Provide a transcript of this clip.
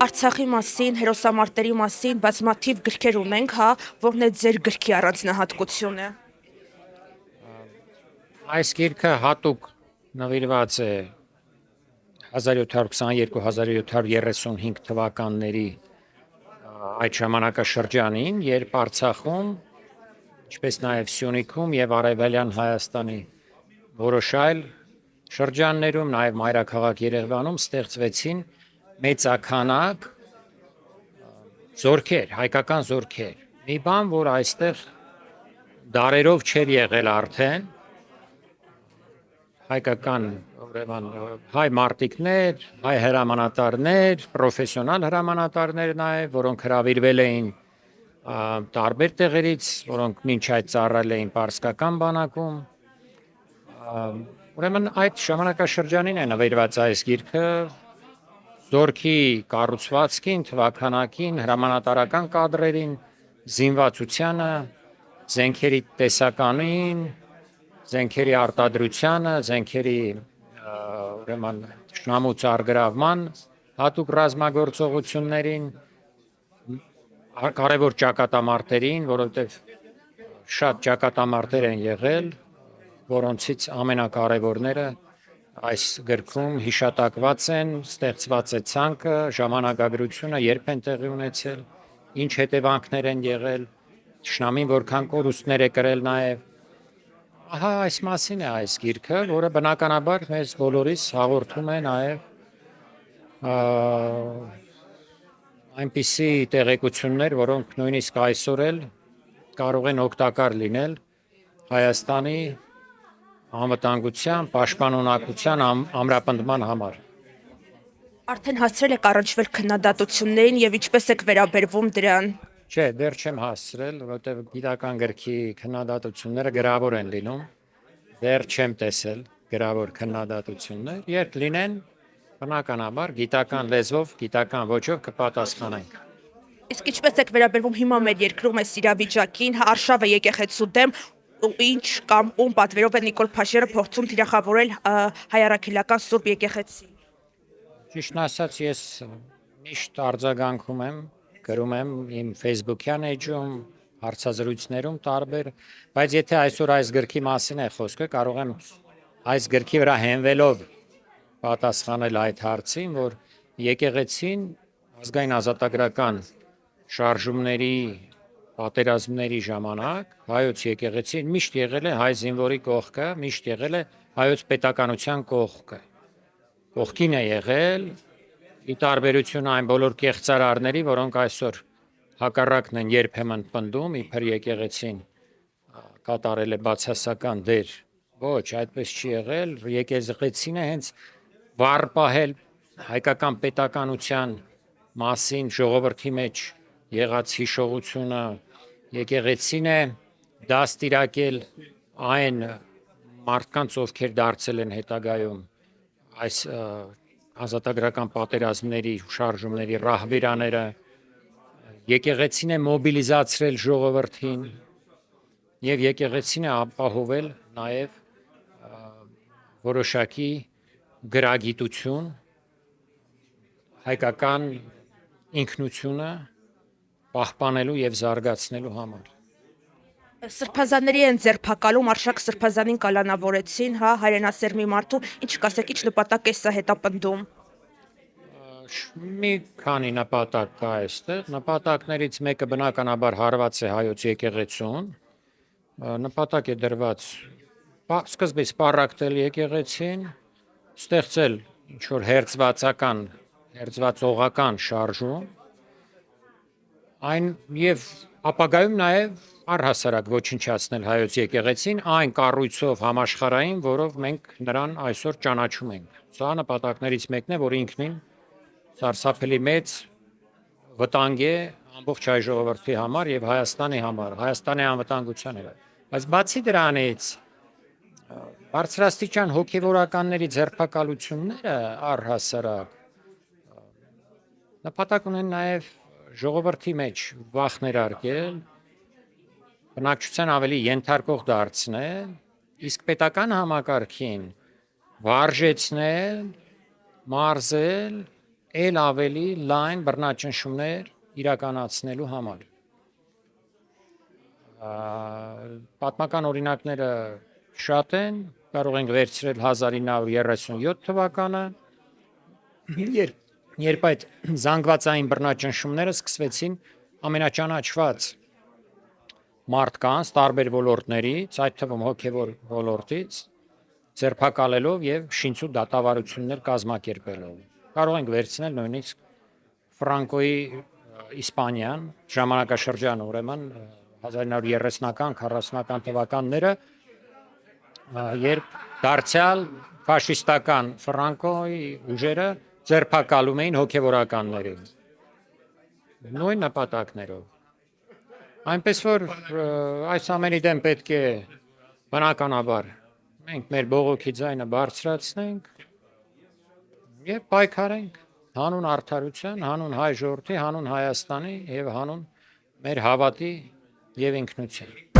Արցախի մասին, հերոսամարտերի մասին բազմաթիվ գրքեր ունենք, հա, որն է ձեր գրքի առանձնահատկությունը։ Այս գիրքը հատուկ նվիրված է 1722-1735 թվականների այդ ժամանակաշրջանին, երբ Արցախում, ինչպես նաև Սյունիքում եւ Արևելյան Հայաստանի որոշ այլ շրջաններում, նաև մայրաքաղաք Երևանում ստեղծվեցին մեծաքանակ զորքեր, հայկական զորքեր։ Մի բան, որ այստեղ դարերով չէր եղել արդեն, հայկական ուրեմն հայ մարտիկներ, հայ հրամանատարներ, պրոֆեսիոնալ հրամանատարներ նաև, որոնք հրավիրվել էին տարբեր տեղերից, որոնք մինչ այդ ծառայել էին պարսկական բանակում։ Ուրեմն այդ ժամանակաշրջանին է նվիրված այս գիրքը, զորքի կառուցվածքին, թվաքանակին, հրամանատարական կադրերին, զինվածությանը, զենքերի տեսականին, զենքերի արտադրությանը, զենքերի ուրեմն թշնամու ծարգրավման հատուկ ռազմագործողություններին, կարևոր ճակատամարտերին, որովհետև շատ ճակատամարտեր են եղել, որոնցից ամենակարևորները այս գրքում հիշատակված են, ստեղծված է ցանկը, ժամանակագրությունը, երբ են տեղի ունեցել, ինչ հետևանքներ են եղել, թշնամին որքան կորուստներ է կրել նաև։ Ահա այս մասին է այս գիրքը, որը բնականաբար մեզ բոլորիս հաղորդում է նաև այնպիսի տեղեկություններ, որոնք նույնիսկ այսօր էլ կարող են օգտակար լինել Հայաստանի անվտանգության, պաշտպանունակության ամրապնդման համար։ Արդեն հասցրել եք առնչվել քննադատություններին եւ ինչպես եք վերաբերվում դրան։ Չէ, դեռ չեմ հասցրել, որովհետև գիտական գրքի քննադատությունները գրավոր են լինում։ Դեռ չեմ տեսել գրավոր քննադատություններ, երբ լինեն, բնականաբար գիտական լեզվով, գիտական ոճով կպատասխանենք։ Իսկ ինչպես եք վերաբերվում հիմա մեր երկրում այս իրավիճակին, արշավը եկեղեցու դեմ, ինչ կամ ում պատվերով է Նիկոլ Փաշերը փորձում թիրախավորել հայ առաքելական Սուրբ եկեղեցին։ Ճիշտն ասած, ես միշտ արձագանքում եմ, գրում եմ իմ Facebook-յան էջում, հարցազրույցներում տարբեր, բայց եթե այսօր այս գրքի մասին է խոսքը, կարող եմ այս գրքի վրա հենվելով պատասխանել այդ հարցին, որ եկեղեցին ազգային ազատագրական շարժումների, պատերազմների ժամանակ հայոց եկեղեցին միշտ եղել է հայ զինվորի կողքը, միշտ եղել է հայոց պետականության կողքին է եղել, ի տարբերություն այն բոլոր կեղծարարների, որոնք այսօր հակառակն են երբեմն պնդում, իբր եկեղեցին կատարել է բացասական դեր։ Ոչ, այդպես չի եղել, եկեղեցին է հենց վառ պահել հայկական պետականության մասին ժողովրդի մեջ եղած հիշողությունը, եկեղեցին է դաստիարակել այն մարդկանց, ովքեր դարձել են հետագայում այս ազատագրական պատերազմների շարժումների ռահվիրաները, եկեղեցին է մոբիլիզացրել ժողովրդին եւ եկեղեցին է ապահովել նաեւ որոշակի գրագիտություն, հայկական ինքնությունը պահպանելու եւ զարգացնելու համար։ Սրբազանների են ձերբակալում, Արշակ Սրբազանին կալանավորեցին, հա, հայրենասերմի մարդու, ինչ կասեք, ինչ նպատակ է սա հետապնդում։ Մի քանի նպատակ կա այստեղ, նպատակներից մեկը բնականաբար հարված է հայոց եկեղեցուն, նպատակ է դրված սկզբից պառակտել եկեղեցին, ստեղծել ինչ-որ հերձվածողական շարժում, այն եւ ապագայում նաեւ առհասարակ ոչնչացնել հայոց եկեղեցին այն կառույցով համաշխարհային, որով մենք նրան այսօր ճանաչում ենք։ Սա նպատակներից մեկն է, որ ինքնին սարսափելի մեծ վտանգ է ամբողջ հայ ժողովրդի համար եւ Հայաստանի համար, Հայաստանի անվտանգության համար։ Բայց բացի դրանից բարձրաստիճան հոգևորականների ձերբակալությունները առհասարակ նպատակ ունեն նաեւ ժողովրդի մեջ վախ ներարկել, բնակչության ավելի ենթարկող դարձնել, իսկ պետական համակարգին վարժեցնել, մարզել, ել ավելի լայն բռնաճնշումներ իրականացնելու համար։ Պատմական օրինակները շատ են, կարող ենք վերցրել 1937 թվականը, երբ այդ զանգվածային բռնաճնշումները սկսվեցին ամենաճանաչված մարդկանց տարբեր ոլորտներից, այդ թվում հոգևոր ոլորտից, ձերբակալելով եւ շինցու դատավարություններ կազմակերպելով։ Կարող ենք վերցնել նույնիսկ Ֆրանկոյի Իսպանիան, ժամանակաշրջանը ուրեմն 1930-ական, 40-ական թվականները, երբ դարձյալ ֆաշիստական Ֆրանկոյի ուժերը ձերբակալում էին հոգևորականներին նույն նպատակներով։ Այնպես որ այս ամենի դեմ պետք է բնականաբար մենք մեր բողոքի ձայնը բարձրացնենք եւ պայքարենք հանուն արդարության, հանուն հայ ժողովրդի, հանուն Հայաստանի եւ հանուն մեր հավատի եւ ինքնության։